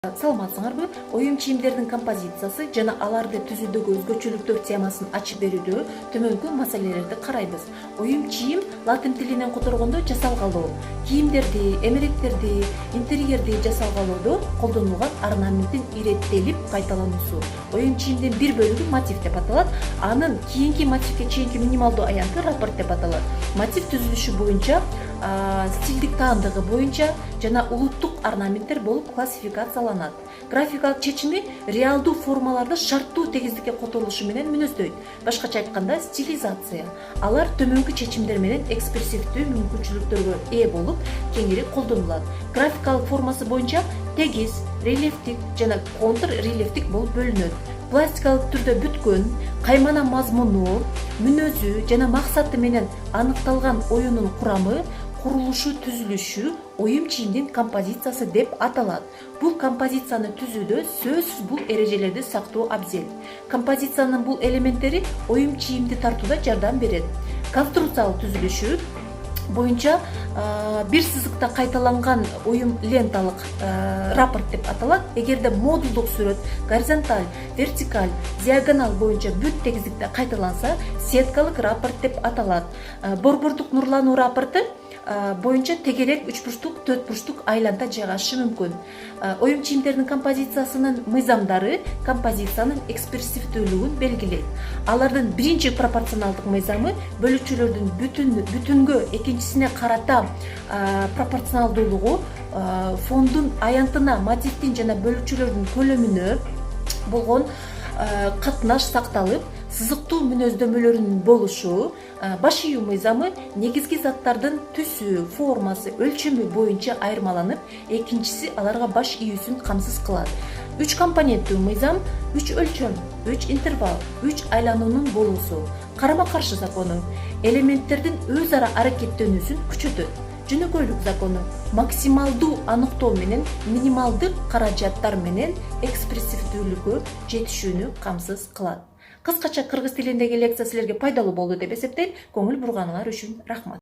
Саламатсыңарбы? Оюм чийимдердин композициясы жана аларды түзүүдөгү өзгөчөлүктөр темасын ачып берүүдө төмөнкү маселелерди карайбыз. Оюм чийим латин тилинен которгондо жасалгалоо, кийимдерди, эмеректерди, интерьерди жасалгалоодо колдонулган орнаменттин иреттелип кайталануусу. Оюм чийимдин бир бөлүгү мотив деп аталат. Анын кийинки мотивке чейинки минималдуу аянты раппорт деп аталат. Мотив түзүлүшү боюнча, стилдик таандыгы боюнча жана улуттук орнаменттер болуп классификацияланат. Графикалык чечими реалдуу формаларды шарттуу тегиздикке которулушу менен мүнөздөйт. Башкача айтканда, стилизация. Алар төмөнкү чечимдер менен экспрессивдүү мүмкүнчүлүктөргө ээ болуп, кеңири колдонулат. Графикалык формасы боюнча тегиз, рельефтик жана контррельефтик болуп бөлүнөт. Пластикалык түрдө бүткөн, каймана мазмуну, мүнөзү жана максаты менен аныкталган оюнун курамы, курулушу, түзүлүшү оюм чийимдин композициясы деп аталат. Бул композицияны түзүүдө сөзсүз бул эрежелерди сактоо абзел. Композициянын бул элементтери оюм чийимди тартууда жардам берет. Конструкциялык түзүлүшү боюнча бир сызыкта кайталанган оюм ленталык раппорт деп аталат. Эгерде модулдук сүрөт горизонталь, вертикаль, диагональ боюнча бүт тегиздикте кайталанса, сеткалык раппорт деп аталат. Борбордук нурлануу раппорты боюнча тегерек, үч бурчтук, төрт бурчтук айланта жайгашышы мүмкүн. Оюм чийимдердин композициясынын мыйзамдары композициянын экспрессивдүүлүгүн белгилейт. Алардын биринчи пропорционалдык мыйзамы бөлүкчөлөрдүн бүтүнгө экинчисине карата пропорционалдуулугу фондун аянтына, мотивдин жана бөлүкчөлөрдүн көлөмүнө болгон катнаш сакталып, сызыктуу мүнөздөмөлөрүнүн болушу. Баш ийүү мыйзамы негизги заттардын түсү, формасы, өлчөмү боюнча айырмаланып, экинчиси аларга баш ийүүсүн камсыз кылат. Үч компоненттүү мыйзам, үч өлчөм, үч интервал, үч айлануунун болуусу. Карама-каршы закону элементтердин өз ара аракеттенүүсүн күчөтөт. Жөнөкөйлүк закону максималдуу аныктоо менен минималдык каражаттар менен экспрессивдүүлүккө жетишүүнү камсыз кылат. Кыскача кыргыз тилиндеги лекция силерге пайдалуу болду деп эсептейт. Көңүл бурганыңар үчүн рахмат.